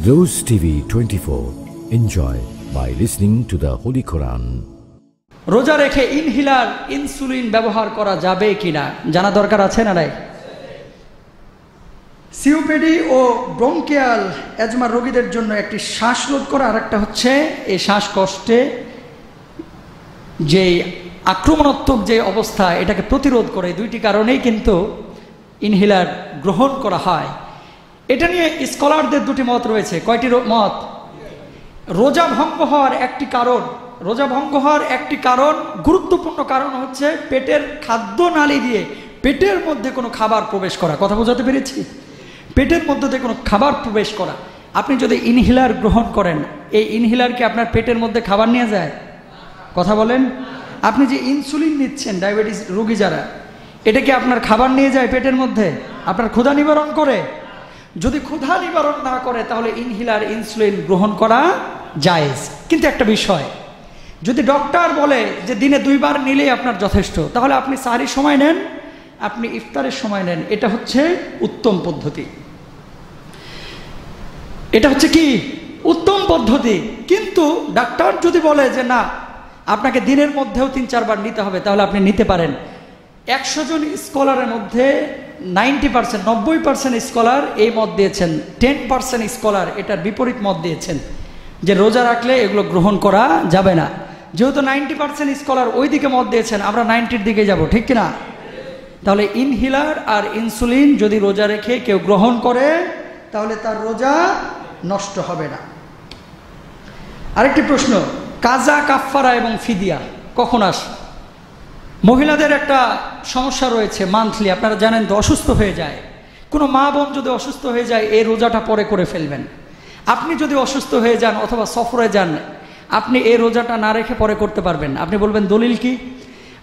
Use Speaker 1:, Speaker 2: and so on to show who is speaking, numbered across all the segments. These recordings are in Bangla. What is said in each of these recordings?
Speaker 1: Rose TV 24. Enjoy by listening to the Holy Quran.
Speaker 2: রোজা রেখে ইনহেলার ইনসুলিন ব্যবহার করা যাবে কিনা জানা দরকার আছে না নাই? সিওপিডি ও ব্রঙ্কিয়াল অ্যাজমার রোগীদের জন্য একটি শ্বাসরোধ করা, আর একটা হচ্ছে এই শ্বাসকষ্টে যে আক্রমণাত্মক যে অবস্থা এটাকে প্রতিরোধ করে। দুইটি কারণেই কিন্তু ইনহেলার গ্রহণ করা হয়। এটা নিয়ে স্কলারদের দুটি মত রয়েছে। কয়টি মত? রোজা ভঙ্গ হওয়ার একটি কারণ, গুরুত্বপূর্ণ কারণ হচ্ছে পেটের খাদ্য নালী দিয়ে পেটের মধ্যে কোনো খাবার প্রবেশ করা। কথা বোঝাতে পেরেছি? পেটের মধ্যে দিয়ে কোনো খাবার প্রবেশ করা। আপনি যদি ইনহেলার গ্রহণ করেন, এই ইনহেলার কি আপনার পেটের মধ্যে খাবার নিয়ে যায়? কথা বলেন। আপনি যে ইনসুলিন নিচ্ছেন ডায়াবেটিস রোগী যারা, এটা কি আপনার খাবার নিয়ে যায় পেটের মধ্যে? আপনার ক্ষুধা নিবারণ করে? যদি ক্ষুধা নিবারণ না করে তাহলে ইনহেলার ইনসুলিন গ্রহণ করা জায়েজ। কিন্তু একটা বিষয়, যদি ডক্টর বলে যে দিনে 2 বার নিলেই আপনার যথেষ্ট, তাহলে আপনি সাহরির সময় নেন, আপনি ইফতারের সময় নেন। এটা হচ্ছে উত্তম পদ্ধতি। এটা হচ্ছে কি উত্তম পদ্ধতি। কিন্তু ডাক্তার যদি বলে যে না, আপনাকে দিনের মধ্যেও 3-4 বার নিতে হবে, তাহলে আপনি নিতে পারেন। 100 জন স্কলারের মধ্যে 90% স্কলার এই মত দিয়েছেন, 10% স্কলার এটার বিপরীত মত দিয়েছেন যে রোজা রাখলে এগুলো গ্রহণ করা যাবে না। যেহেতু 90% স্কলার ওই দিকে মত দিয়েছেন, আমরা 90-র দিকে যাব, ঠিক কিনা? তাহলে ইনহেলার আর ইনসুলিন যদি রোজা রেখে কেউ গ্রহণ করে তাহলে তার রোজা নষ্ট হবে না। আরেকটি প্রশ্ন, কাজা, কাফফারা এবং ফিদিয়া কখন আসে? মহিলাদের একটা সমস্যা রয়েছে মান্থলি, আপনারা জানেন তো, অসুস্থ হয়ে যায়। কোনো মা বোন যদি অসুস্থ হয়ে যায়, এই রোজাটা পরে করে ফেলবেন। আপনি যদি অসুস্থ হয়ে যান অথবা সফরে যান, আপনি এই রোজাটা না রেখে পরে করতে পারবেন। আপনি বলবেন দলিল কি?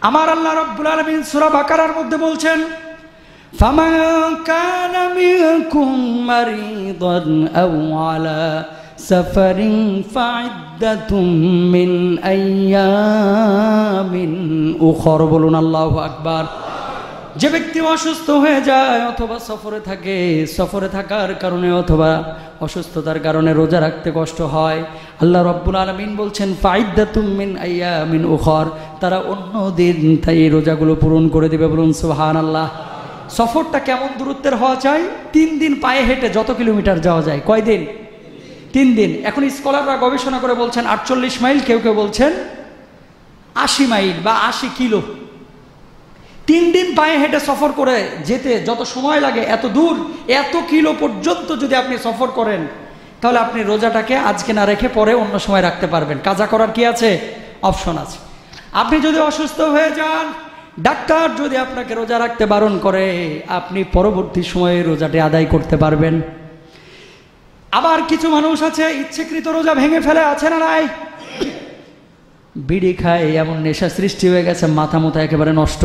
Speaker 2: আমার আল্লাহ রাব্বুল আলামিন সূরা বাকারার মধ্যে বলছেন, ফামান কানা মিনকুম মারিদান আও আলা সাফারিন ফাইদ্দাতুম মিন আইয়ামিন উখর। বলুন আল্লাহু আকবার। যে ব্যক্তি অসুস্থ হয়ে যায় অথবা সফরে থাকে, সফরে থাকার কারণে অথবা অসুস্থতার কারণে রোজা রাখতে কষ্ট হয়, আল্লাহ রাব্বুল আলামিন বলছেন ফাইদ্দাতুম মিন আইয়ামিন উখর, তারা অন্য দিন তাই এই রোজাগুলো পূরণ করে দিবে। বলুন সুবহানাল্লাহ। সফরটা কেমন দূরত্বের হওয়া চাই? 3 দিন পায়ে হেঁটে যত কিলোমিটার যাওয়া যায়। কয় দিন? 3 দিন। এখন স্কলাররা গবেষণা করে বলছেন 48 মাইল, কেউ কেউ বলছেন 80 মাইল বা 80 কিলো। 3 দিন পায়ে হেঁটে সফর করে যেতে যত সময় লাগে, এত দূর, এত কিলো পর্যন্ত যদি আপনি সফর করেন, তাহলে আপনি রোজাটাকে আজকে না রেখে পরে অন্য সময় রাখতে পারবেন। কাজা করার কি আছে? অপশন আছে। আপনি যদি অসুস্থ হয়ে যান, ডাক্তার যদি আপনাকে রোজা রাখতে বারণ করে, আপনি পরবর্তী সময়ে রোজাটি আদায় করতে পারবেন। আবার কিছু মানুষ আছে ইচ্ছাকৃত রোজা ভেঙে ফেলে, আছে না নাই? বিড়ি খায়, এমন নেশা সৃষ্টি হয়ে গেছে, মাথা মুথা একেবারে নষ্ট।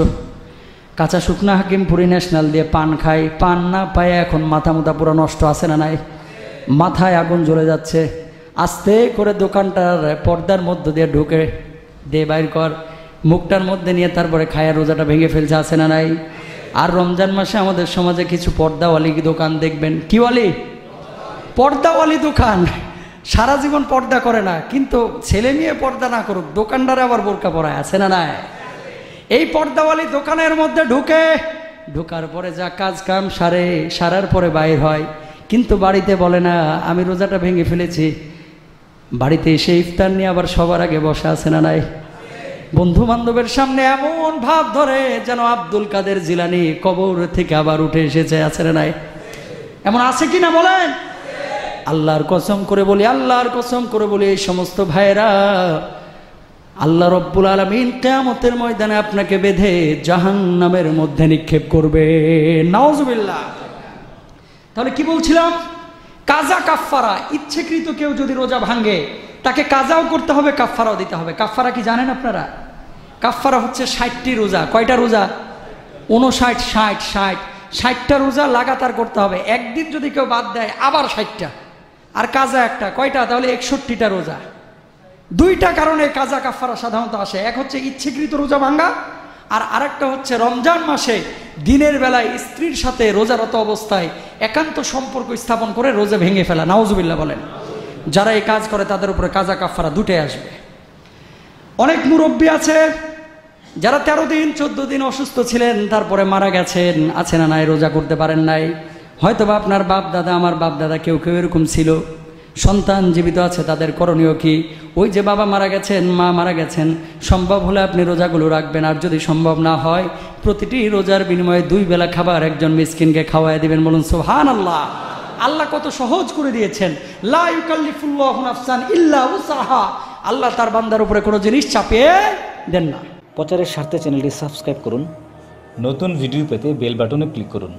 Speaker 2: কাঁচা শুকনা হাকিমপুরি ন্যাশনাল দিয়ে পান খায়, পান না পায় এখন মাথা মুথা পুরো নষ্ট, আছে না নাই? মাথায় আগুন জ্বলে যাচ্ছে। আস্তে করে দোকানটার পর্দার মধ্য দিয়ে ঢুকে দে বাইর কর, মুখটার মধ্যে নিয়ে তারপরে খায়া রোজাটা ভেঙে ফেলছে, আছে না নাই? আর রমজান মাসে আমাদের সমাজে কিছু পর্দাওয়ালি দোকান দেখবেন। কি ওয়ালি? পর্দাওয়ালি দোকান। সারা জীবন পর্দা করে না, কিন্তু ছেলে মেয়ে পর্দা না করুক, দোকানদারে আবার বোরকা পরায়, আছে না নাই? এই পর্দাওয়ালি দোকানের মধ্যে ঢোকার পরে যা কাজ কাম সারার পরে বাইর হয়, কিন্তু বাড়িতে বলে না আমি রোজাটা ভেঙে ফেলেছি। বাড়িতে এসে ইফতার নিয়ে আবার সবার আগে বসে, আছে না নাই? বন্ধু বান্ধবের সামনে এমন ভাব ধরে যেন আব্দুল কাদের জিলানী কবর থেকে আবার উঠে এসেছে, আছে না নাই? এমন আছে কিনা বলেন? আল্লাহর কসম করে বলি, এই সমস্ত ভাইরা আল্লাহ রাব্বুল আলামিন কিয়ামতের ময়দানে আপনাকে বেঁধে জাহান্নামের মধ্যে নিক্ষেপ করবে। নাউজুবিল্লাহ। তাহলে কি বলছিলাম? কাজা কাফফারা। ইচ্ছাকৃত কেউ যদি রোজা ভাঙে, তাকে কাজাও করতে হবে, কাফফারাও দিতে হবে। কাফফারা কি জানেন আপনারা? কাফফারা হচ্ছে 60টি রোজা। কয়টা রোজা? 60টা রোজা লাগাতার করতে হবে। একদিন যদি কেউ বাদ দেয় আবার 60টা, আর কাজা একটা, কয়টা? তাহলে 61টা রোজা। 2টা কারণে কাজা কাফফারা সাধারণত আসে। এক হচ্ছে ইচ্ছাকৃত রোজা ভাঙা, আর আরেকটা হচ্ছে রমজান মাসে দিনের বেলায় স্ত্রীর সাথে রোজারত অবস্থায় একান্ত সম্পর্ক স্থাপন করে রোজা ভেঙে ফেলা, নাউজুবিল্লাহ বলেন। যারা এই কাজ করে তাদের উপরে কাজা কাফারা দুটোই আসবে। অনেক মুরব্বী আছে যারা 13 দিন 14 দিন অসুস্থ ছিলেন, তারপরে মারা গেছেন, আছে না নাই, রোজা করতে পারেন নাই। হয়তোবা আপনার বাপ দাদা, আমার বাপ দাদা, কেউ কেউ এরকম ছিল। সন্তান জীবিত আছে, তাদের করণীয় কি? ওই যে বাবা মারা গেছেন, মা মারা গেছেন, সম্ভব হলে আপনি রোজাগুলো রাখবেন। আর যদি সম্ভব না হয়, প্রতিটি রোজার বিনিময়ে 2 বেলা খাবার একজন মিসকিনকে খাওয়ায় দিবেন। বলুন সুবহানাল্লাহ। আল্লাহ কত সহজ করে দিয়েছেন। লা ইউকাল্লিফুল্লাহু নাফসান ইল্লা উসাহা। আল্লাহ তার বান্দার উপরে কোনো জিনিস চাপিয়ে দেন না।
Speaker 3: প্রচারের স্বার্থে চ্যানেলটি সাবস্ক্রাইব করুন। নতুন ভিডিও পেতে বেল বাটনে ক্লিক করুন।